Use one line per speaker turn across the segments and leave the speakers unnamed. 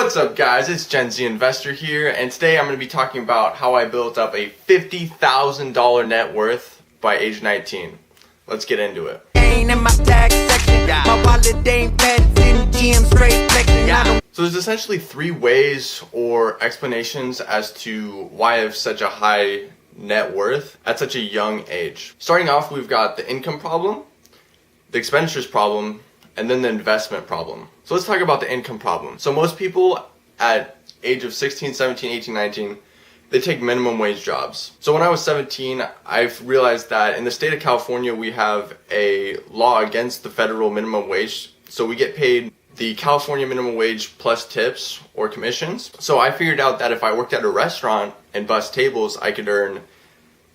What's up guys, it's Gen Z Investor here, and today I'm going to be talking about how I built up a $50,000 net worth by age 19. Let's get into it. So there's essentially three ways or explanations as to why I have such a high net worth at such a young age. Starting off, we've got the income problem, the expenditures problem, and then the investment problem. So let's talk about the income problem. So most people at age of 16, 17, 18, 19, they take minimum wage jobs. So when I was 17, I've realized that in the state of California, we have a law against the federal minimum wage. So we get paid the California minimum wage plus tips or commissions. So I figured out that if I worked at a restaurant and bussed tables, I could earn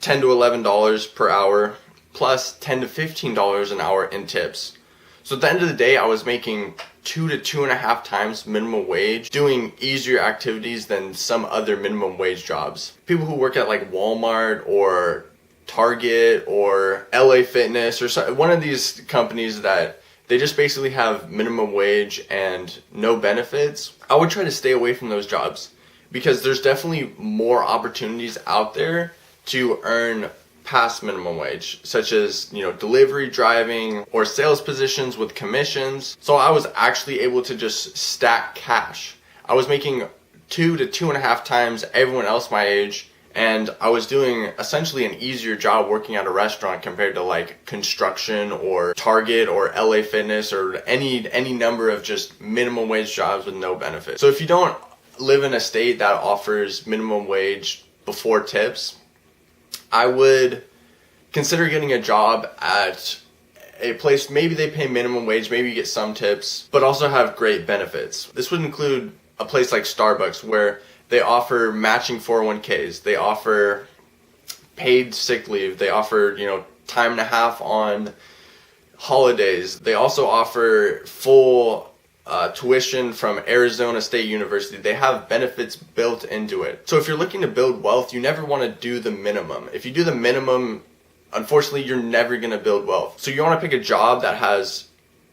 $10 to $11 per hour plus $10 to $15 an hour in tips. So at the end of the day, I was making 2 to 2.5 times minimum wage, doing easier activities than some other minimum wage jobs. People who work at like Walmart or Target or LA Fitness or one of these companies that they just basically have minimum wage and no benefits, I would try to stay away from those jobs because there's definitely more opportunities out there to earn past minimum wage, such as, delivery driving or sales positions with commissions. So I was actually able to just stack cash. I was making 2 to 2.5 times everyone else my age, and I was doing essentially an easier job working at a restaurant compared to like construction or Target or LA Fitness or any number of just minimum wage jobs with no benefits. So if you don't live in a state that offers minimum wage before tips, I would consider getting a job at a place, maybe they pay minimum wage, maybe you get some tips, but also have great benefits. This would include a place like Starbucks where they offer matching 401ks, they offer paid sick leave, they offer, time and a half on holidays. They also offer full tuition from Arizona State University. They have benefits built into it. So if you're looking to build wealth, you never want to do the minimum. If you do the minimum, unfortunately, you're never going to build wealth. So you want to pick a job that has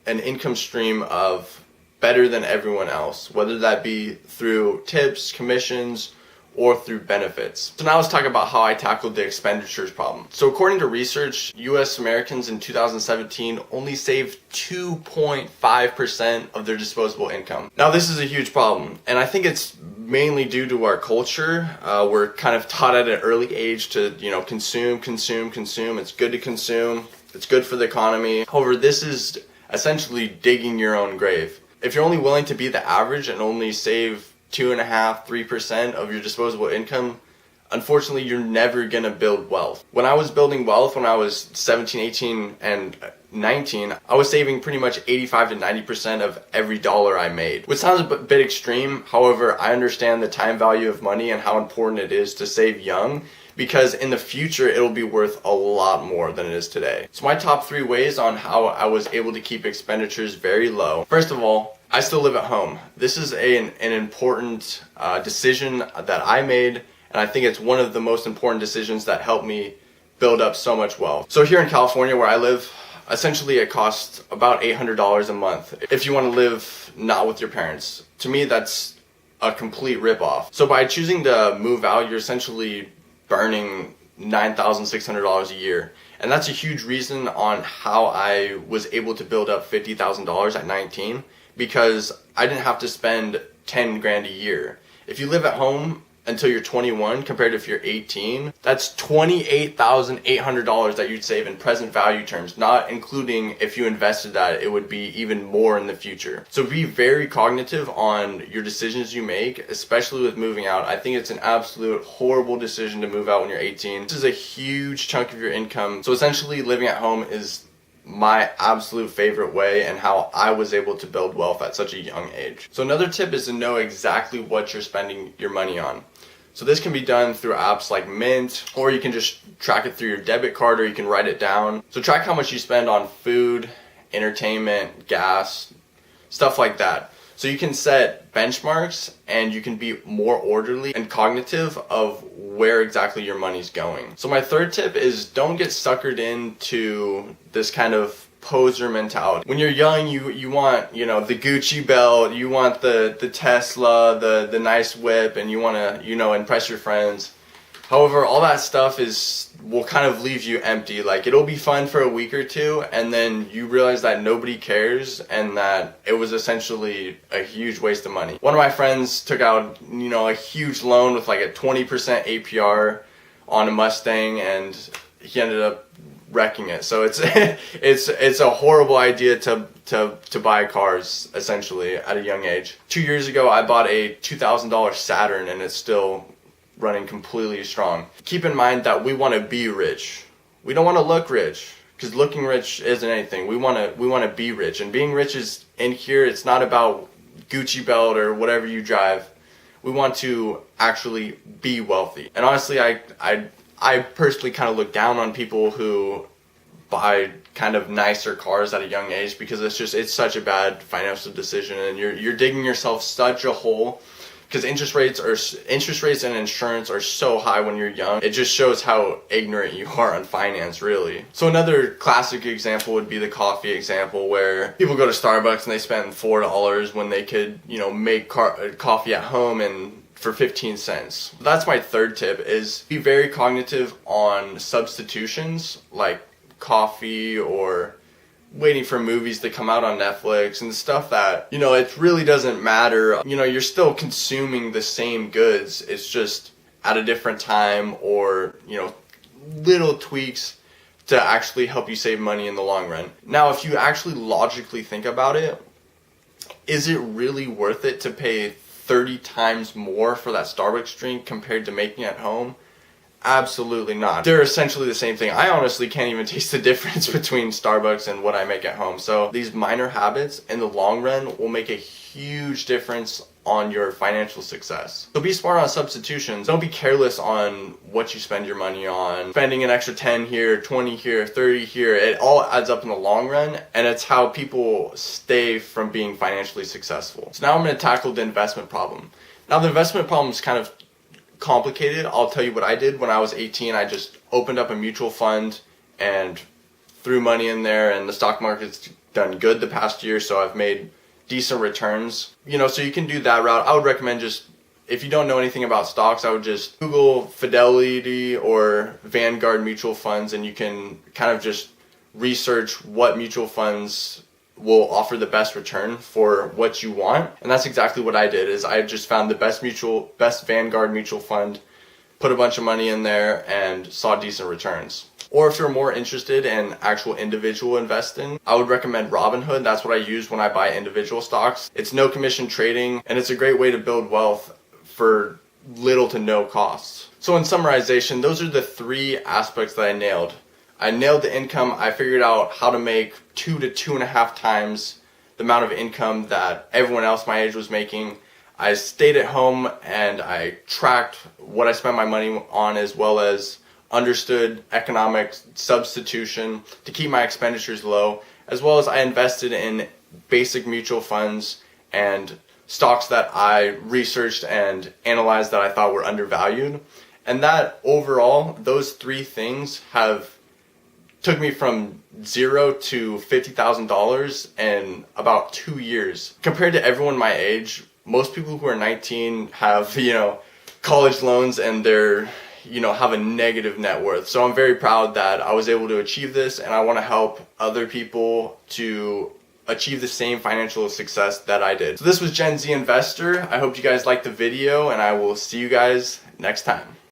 an income stream of better than everyone else, whether that be through tips, commissions, or through benefits. So now let's talk about how I tackled the expenditures problem. So according to research, US Americans in 2017 only saved 2.5% of their disposable income. Now this is a huge problem, and I think it's mainly due to our culture. We're kind of taught at an early age to, consume. It's good to consume. It's good for the economy. However, this is essentially digging your own grave. If you're only willing to be the average and only save 2.5–3% of your disposable income, unfortunately, you're never gonna build wealth. When I was building wealth, when I was 17, 18, and 19, I was saving pretty much 85 to 90% of every dollar I made, which sounds a bit extreme. However, I understand the time value of money and how important it is to save young, because in the future, it'll be worth a lot more than it is today. So my top 3 ways on how I was able to keep expenditures very low. First of all, I still live at home. This is an important decision that I made, and I think it's one of the most important decisions that helped me build up so much wealth. So here in California where I live, essentially it costs about $800 a month if you want to live not with your parents. To me, that's a complete ripoff. So by choosing to move out, you're essentially burning $9,600 a year. And that's a huge reason on how I was able to build up $50,000 at 19. Because I didn't have to spend 10 grand a year. If you live at home until you're 21 compared to if you're 18, that's $28,800 that you'd save in present value terms, not including if you invested that, it would be even more in the future. So be very cognitive on your decisions you make, especially with moving out. I think it's an absolute horrible decision to move out when you're 18. This is a huge chunk of your income. So essentially living at home is my absolute favorite way and how I was able to build wealth at such a young age. So another tip is to know exactly what you're spending your money on. So this can be done through apps like Mint, or you can just track it through your debit card, or you can write it down. So track how much you spend on food, entertainment, gas, stuff like that. So you can set benchmarks and you can be more orderly and cognitive of where exactly your money's going. So my third tip is don't get suckered into this kind of poser mentality. When you're young, you want, you know, the Gucci belt, you want the Tesla, the nice whip, and you want to, you know, impress your friends. However, all that stuff will kind of leave you empty. Like, it'll be fun for a week or two, and then you realize that nobody cares and that it was essentially a huge waste of money. One of my friends took out, you know, a huge loan with like a 20% APR on a Mustang, and he ended up wrecking it. So it's it's a horrible idea to buy cars essentially at a young age. 2 years ago, I bought a $2,000 Saturn, and it's still running completely strong. Keep in mind that we want to be rich. We don't want to look rich, because looking rich isn't anything. We want to be rich, and being rich is in here. It's not about Gucci belt or whatever you drive. We want to actually be wealthy. And honestly, I personally kind of look down on people who buy kind of nicer cars at a young age, because it's such a bad financial decision, and you're digging yourself such a hole. Because interest rates and insurance are so high when you're young. It just shows how ignorant you are on finance, really. So another classic example would be the coffee example, where people go to Starbucks and they spend $4 when they could, you know, make coffee at home and for 15 cents. That's my third tip, is be very cognitive on substitutions like coffee or waiting for movies to come out on Netflix and stuff that, you know, it really doesn't matter. You know, you're still consuming the same goods. It's just at a different time, or, you know, little tweaks to actually help you save money in the long run. Now, if you actually logically think about it, is it really worth it to pay 30 times more for that Starbucks drink compared to making it at home? Absolutely not. They're essentially the same thing. I honestly can't even taste the difference between Starbucks and what I make at home. So these minor habits in the long run will make a huge difference on your financial success. So be smart on substitutions. Don't be careless on what you spend your money on. Spending an extra 10 here, 20 here, 30 here, it all adds up in the long run, and it's how people stay from being financially successful. So now I'm going to tackle the investment problem. Now the investment problem is kind of complicated. I'll tell you what I did when I was 18. I just opened up a mutual fund and threw money in there, and the stock market's done good the past year, so I've made decent returns. You know, so you can do that route. I would recommend, just if you don't know anything about stocks, I would just Google Fidelity or Vanguard mutual funds, and you can kind of just research what mutual funds will offer the best return for what you want. And that's exactly what I did. Is I just found the best Vanguard mutual fund, put a bunch of money in there, and saw decent returns. Or if you're more interested in actual individual investing, I would recommend Robinhood. That's what I use when I buy individual stocks. It's no commission trading, and it's a great way to build wealth for little to no costs. So in summarization, those are the three aspects that I nailed. I nailed the income. I figured out how to make 2 to 2.5 times the amount of income that everyone else my age was making. I stayed at home and I tracked what I spent my money on, as well as understood economic substitution to keep my expenditures low, as well as I invested in basic mutual funds and stocks that I researched and analyzed that I thought were undervalued. And that overall, those three things took me from zero to $50,000 in about 2 years. Compared to everyone my age, most people who are 19 have, you know, college loans, and they're, you know, have a negative net worth. So I'm very proud that I was able to achieve this, and I want to help other people to achieve the same financial success that I did. So this was Gen Z Investor. I hope you guys liked the video, and I will see you guys next time.